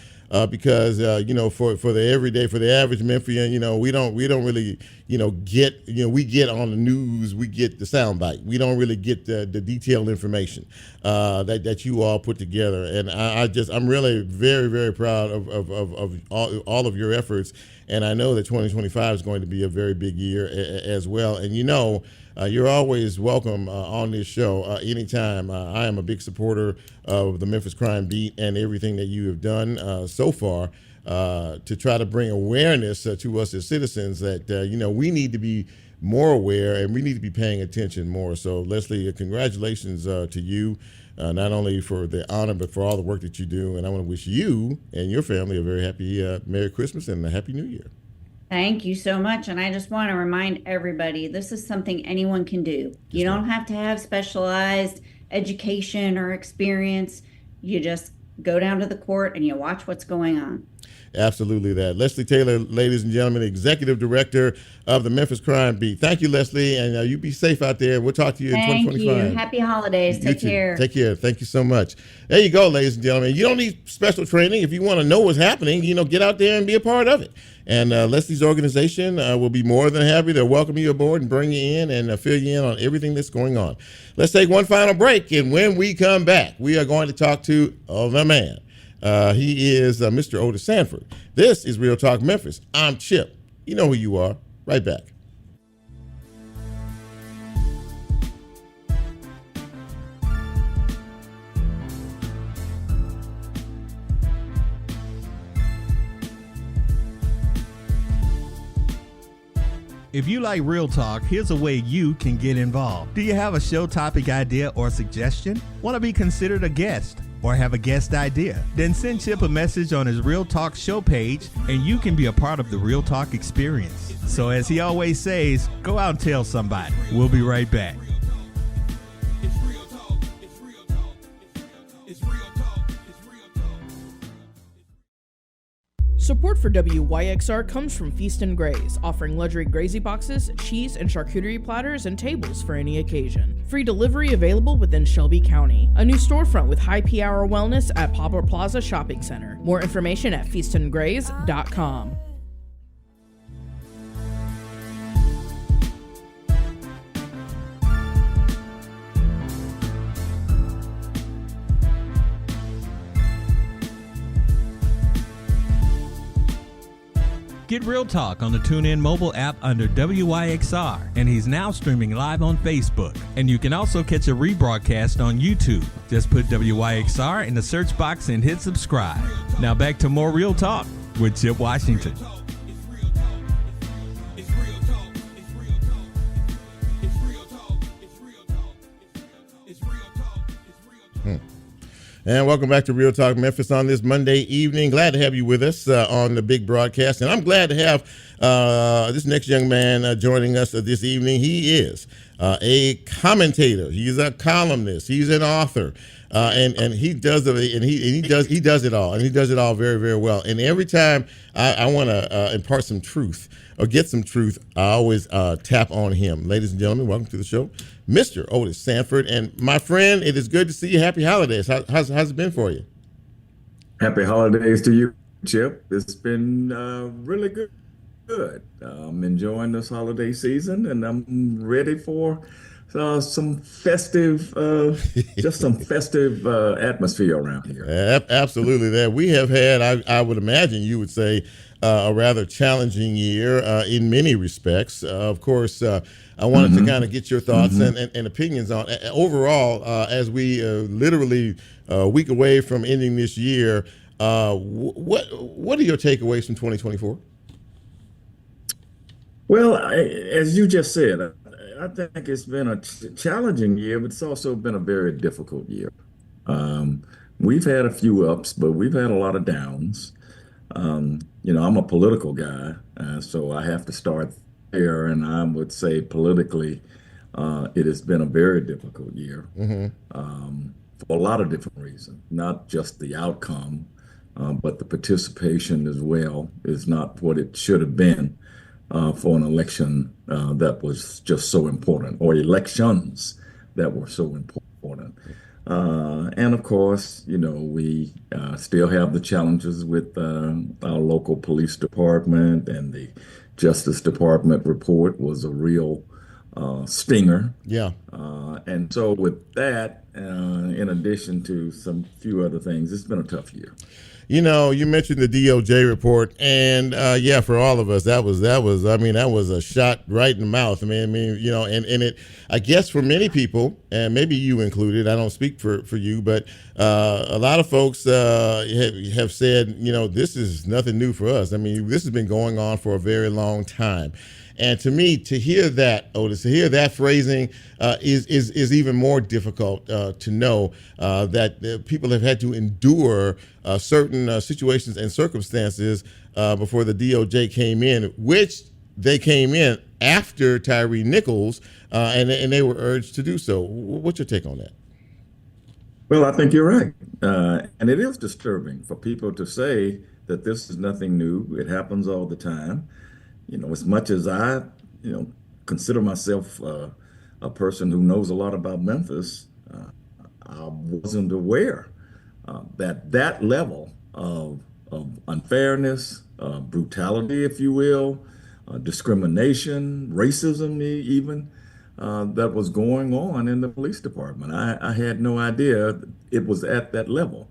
because for the everyday, for the average Memphian, we don't really we get on the news, we get the soundbite. We don't really get the detailed information that you all put together. And I'm really very, very proud of all of your efforts. And I know that 2025 is going to be a very big year as well. And you're always welcome on this show anytime. I am a big supporter of the Memphis Crime Beat and everything that you have done so far to try to bring awareness to us as citizens that, we need to be more aware and we need to be paying attention more. So, Leslie, congratulations to you, not only for the honor, but for all the work that you do. And I want to wish you and your family a very happy Merry Christmas and a Happy New Year. Thank you so much. And I just want to remind everybody, this is something anyone can do. You don't have to have specialized education or experience. You just go down to the court and you watch what's going on. Absolutely that. Leslie Taylor, ladies and gentlemen, Executive Director of the Memphis Crime Beat. Thank you, Leslie, and you be safe out there. We'll talk to you in 2025. Thank you. Happy holidays. Take care. Take care. Thank you so much. There you go, ladies and gentlemen. You don't need special training. If you want to know what's happening, get out there and be a part of it. And Leslie's organization will be more than happy to welcome you aboard and bring you in and fill you in on everything that's going on. Let's take one final break, and when we come back, we are going to talk to the man. He is Mr. Otis Sanford. This is Real Talk Memphis. I'm Chip. You know who you are. Right back. If you like Real Talk, here's a way you can get involved. Do you have a show topic idea or suggestion? Want to be considered a guest? Or have a guest idea? Then send Chip a message on his Real Talk show page and you can be a part of the Real Talk experience. So as he always says, go out and tell somebody. We'll be right back. Support for WYXR comes from Feast and Graze, offering luxury grazy boxes, cheese and charcuterie platters, and tables for any occasion. Free delivery available within Shelby County. A new storefront with high P-Hour wellness at Poplar Plaza Shopping Center. More information at feastandgraze.com. Get Real Talk on the TuneIn mobile app under WYXR, and he's now streaming live on Facebook. And you can also catch a rebroadcast on YouTube. Just put WYXR in the search box and hit subscribe. Now back to more Real Talk with Chip Washington. And welcome back to Real Talk Memphis on this Monday evening. Glad to have you with us on the big broadcast. And I'm glad to have this next young man joining us this evening. He is a commentator. He's a columnist. He's an author. And he does it, and he does it all, and he does it all very, very well. And every time I want to impart some truth or get some truth, I always tap on him. Ladies and gentlemen, welcome to the show, Mr. Otis Sanford. And my friend, it is good to see you. Happy holidays. How's it been for you? Happy holidays to you, Chip. It's been really good. I'm enjoying this holiday season, and I'm ready for some festive, just some festive atmosphere around here. Absolutely. That we have had, I would imagine you would say, a rather challenging year in many respects. Of course, I wanted to kind of get your thoughts and opinions on overall as we literally a week away from ending this year. What are your takeaways from 2024? Well, as you just said, I think it's been a challenging year, but it's also been a very difficult year. We've had a few ups, but we've had a lot of downs. I'm a political guy, so I have to start there. And I would say politically, it has been a very difficult year for a lot of different reasons, not just the outcome, but the participation as well is not what it should have been. For an election that was just so important, or elections that were so important. And of course, we still have the challenges with our local police department, and the Justice Department report was a real stinger. Yeah. And so with that, in addition to some few other things, it's been a tough year. You mentioned the DOJ report, and for all of us, that was a shot right in the mouth. And it, I guess for many people, and maybe you included, I don't speak for you, but a lot of folks have said, this is nothing new for us. I mean, this has been going on for a very long time. And to me, to hear that, Otis, to hear that phrasing is even more difficult to know that people have had to endure certain situations and circumstances before the DOJ came in, which they came in after Tyree Nichols, and they were urged to do so. What's your take on that? Well, I think you're right. And it is disturbing for people to say that this is nothing new. It happens all the time. As much as I, consider myself a person who knows a lot about Memphis, I wasn't aware that level of unfairness, brutality, if you will, discrimination, racism even, that was going on in the police department. I had no idea it was at that level.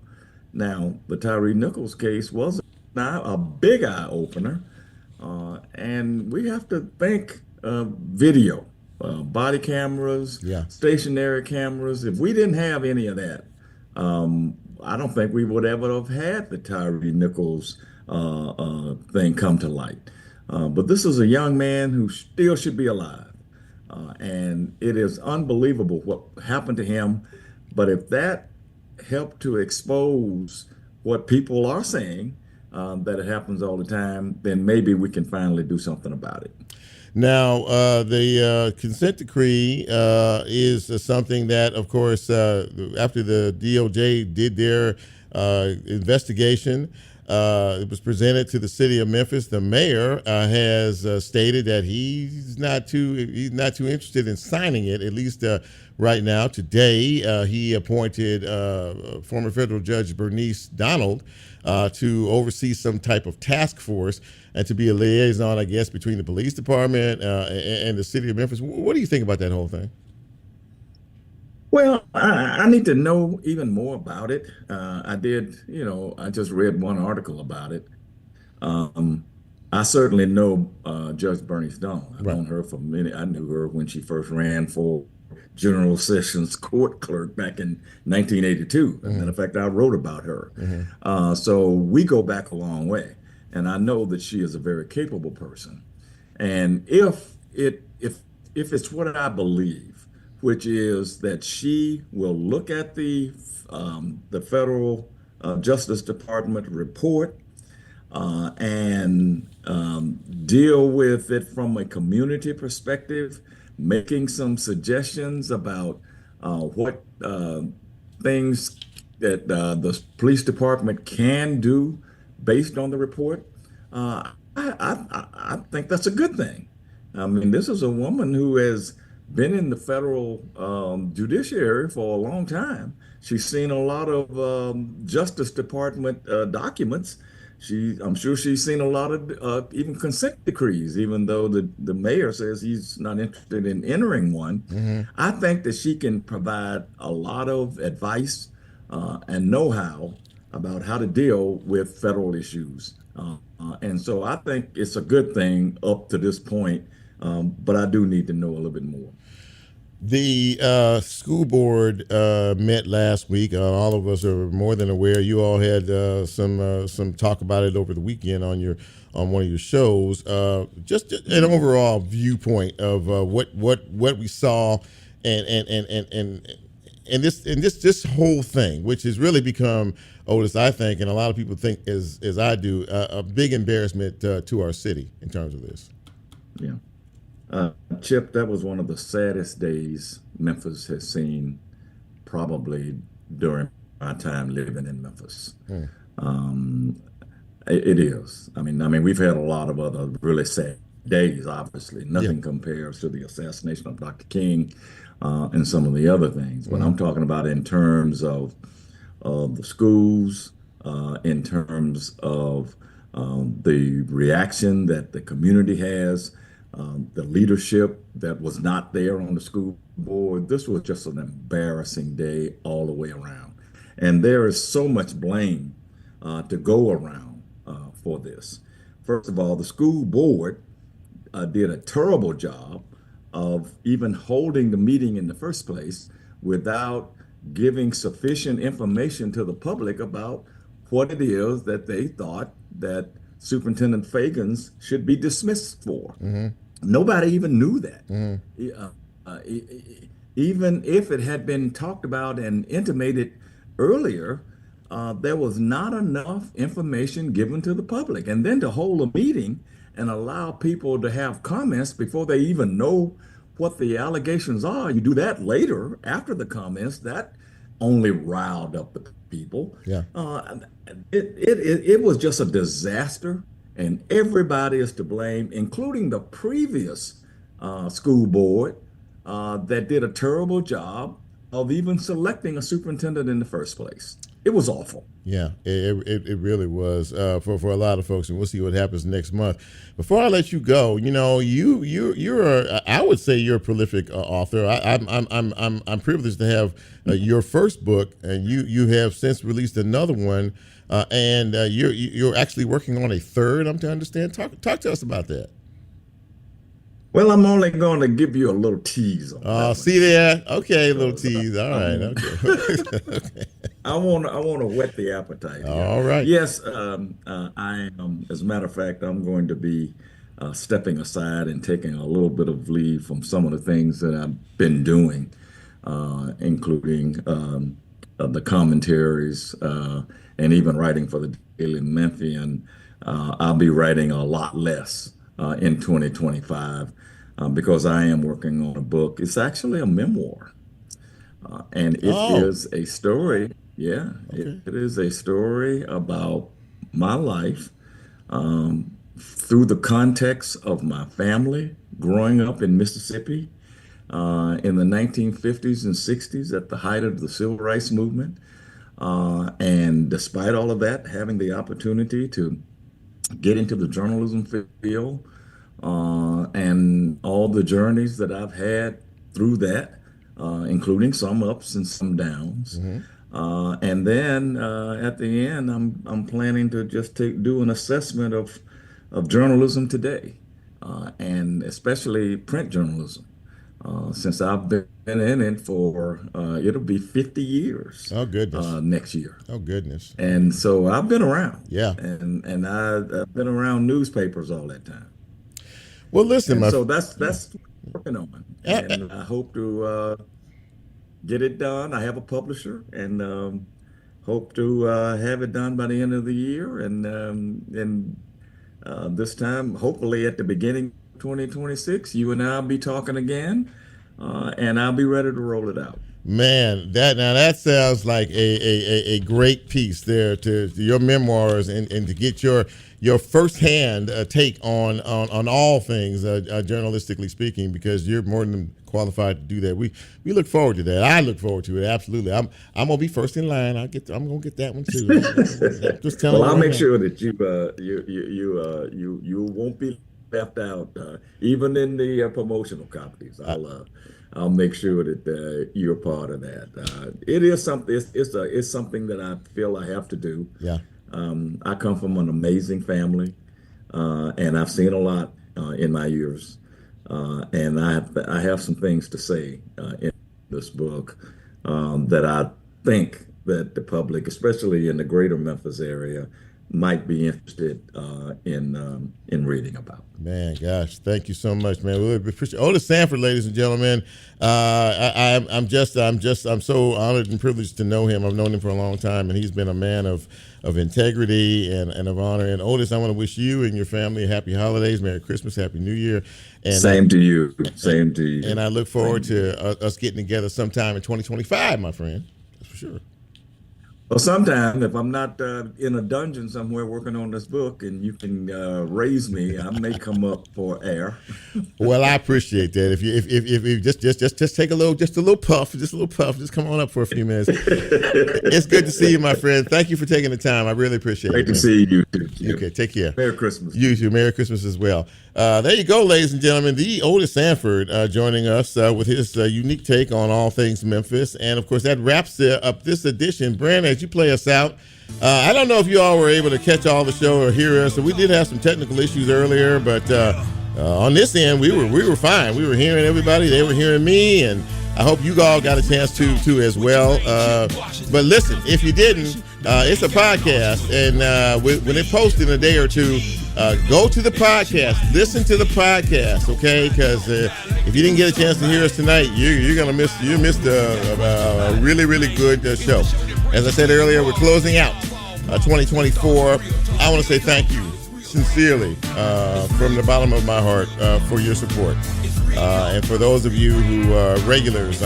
Now, the Tyree Nichols case was a big eye-opener. And we have to think video, body cameras, stationary cameras. If we didn't have any of that, I don't think we would ever have had the Tyree Nichols thing come to light. But this is a young man who still should be alive. And it is unbelievable what happened to him. But if that helped to expose what people are saying, that it happens all the time, then maybe we can finally do something about it. Now, the consent decree is something that, of course, after the DOJ did their investigation, It was presented to the city of Memphis. The mayor has stated that he's not too interested in signing it, at least right now. Today, he appointed former federal judge Bernice Donald to oversee some type of task force and to be a liaison, I guess, between the police department and the city of Memphis. What do you think about that whole thing? Well, I need to know even more about it. I just read one article about it. I certainly know Judge Bernice Donald. I've known her for many. I knew her when she first ran for General Sessions Court clerk back in 1982. As a matter of fact, I wrote about her. So we go back a long way, and I know that she is a very capable person. And if it's what I believe, which is that she will look at the federal Justice Department report and deal with it from a community perspective, making some suggestions about what things that the police department can do based on the report. I think that's a good thing. I mean, this is a woman who has been in the federal judiciary for a long time. She's seen a lot of Justice Department documents. I'm sure she's seen a lot of even consent decrees, even though the mayor says he's not interested in entering one. I think that she can provide a lot of advice and know-how about how to deal with federal issues. And so I think it's a good thing up to this point. But I do need to know a little bit more. The school board met last week. All of us are more than aware. You all had some talk about it over the weekend on one of your shows. Just an overall viewpoint of what we saw and this whole thing, which has really become, Otis, I think, and a lot of people think as I do, a big embarrassment to our city in terms of this. Yeah. Chip, that was one of the saddest days Memphis has seen probably during my time living in Memphis. It is. I mean, we've had a lot of other really sad days, obviously. Nothing compares to the assassination of Dr. King and some of the other things. But I'm talking about in terms of the schools, in terms of the reaction that the community has, the leadership that was not there on the school board. This was just an embarrassing day all the way around. And there is so much blame to go around for this. First of all, the school board did a terrible job of even holding the meeting in the first place without giving sufficient information to the public about what it is that they thought that Superintendent Fagans should be dismissed for. Nobody even knew that. Even if it had been talked about and intimated earlier, there was not enough information given to the public. And then to hold a meeting and allow people to have comments before they even know what the allegations are, you do that later after the comments, that only riled up the people. It was just a disaster. And everybody is to blame, including the previous school board that did a terrible job of even selecting a superintendent in the first place. It was awful. Yeah, it really was for a lot of folks, and we'll see what happens next month. Before I let you go, you're I would say you're a prolific author. I'm privileged to have your first book, and you have since released another one. And you're actually working on a third, I'm to understand. Talk to us about that. Well, I'm only going to give you a little tease on that see there? Okay, a little tease. All right. Okay. I want to whet the appetite here. All right. Yes, I am. As a matter of fact, I'm going to be stepping aside and taking a little bit of leave from some of the things that I've been doing, including the commentaries and even writing for the Daily Memphian. I'll be writing a lot less in 2025 because I am working on a book. It's actually a memoir. And it is a story. Yeah, it is a story about my life through the context of my family growing up in Mississippi in the 1950s and 60s at the height of the Civil Rights Movement. And despite all of that, having the opportunity to get into the journalism field and all the journeys that I've had through that, including some ups and some downs. And then at the end, I'm planning to just do an assessment of journalism today, and especially print journalism, since I've been in it for it'll be 50 years. Oh goodness! Next year. Oh goodness! And so I've been around. Yeah. And I've been around newspapers all that time. Well, listen, so that's what I'm working on, and I hope to get it done. I have a publisher, and hope to have it done by the end of the year, and this time, hopefully at the beginning of 2026, you and I'll be talking again, and I'll be ready to roll it out. Man, that sounds like a great piece there to your memoirs, and to get your firsthand take on all things journalistically speaking, because you're more than qualified to do that. We look forward to that. I look forward to it, absolutely. I'm gonna be first in line. I'm gonna get that one too. Just tell well, me I'll make sure that you won't be left out, even in the promotional copies. I'll make sure that you're part of that. It is something. It's something that I feel I have to do. Yeah. I come from an amazing family, and I've seen a lot in my years, and I have some things to say in this book that I think that the public, especially in the greater Memphis area, might be interested in reading about. Man, gosh, thank you so much, man. We appreciate Otis Sanford, ladies and gentlemen. I'm so honored and privileged to know him. I've known him for a long time, and he's been a man of integrity and of honor. And Otis, I want to wish you and your family a happy holidays, Merry Christmas, Happy New Year. And Same to you. Same to you. And I look forward to us getting together sometime in 2025, my friend. That's for sure. Well, sometime if I'm not in a dungeon somewhere working on this book, and you can raise me, I may come up for air. Well, I appreciate that. If you just take a little puff, just come on up for a few minutes. It's good to see you, my friend. Thank you for taking the time. I really appreciate it. Great to see you too. Okay, take care. Merry Christmas. You too. Merry Christmas as well. There you go, ladies and gentlemen. The Otis Sanford joining us with his unique take on all things Memphis. And, of course, that wraps up this edition. Brandon, as you play us out, I don't know if you all were able to catch all the show or hear us. So we did have some technical issues earlier, but on this end, we were fine. We were hearing everybody. They were hearing me, and I hope you all got a chance to as well. But listen, if you didn't, it's a podcast, and when it posts in a day or two, go to the podcast, listen to the podcast, okay? Because if you didn't get a chance to hear us tonight, you missed a really, really good show. As I said earlier, we're closing out 2024. I want to say thank you sincerely from the bottom of my heart for your support. And for those of you who are regulars,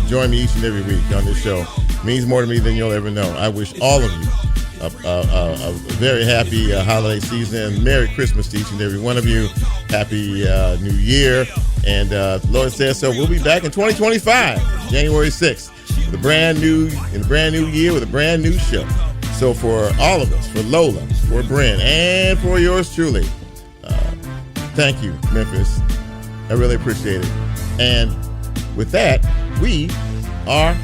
join me each and every week on this show. It means more to me than you'll ever know. I wish all of you a very happy holiday season. Merry Christmas to each and every one of you. Happy New Year. And the Lord says so. We'll be back in 2025, January 6th, with a brand new year with a brand new show. So for all of us, for Lola, for Brent, and for yours truly, thank you, Memphis. I really appreciate it. And with that, we are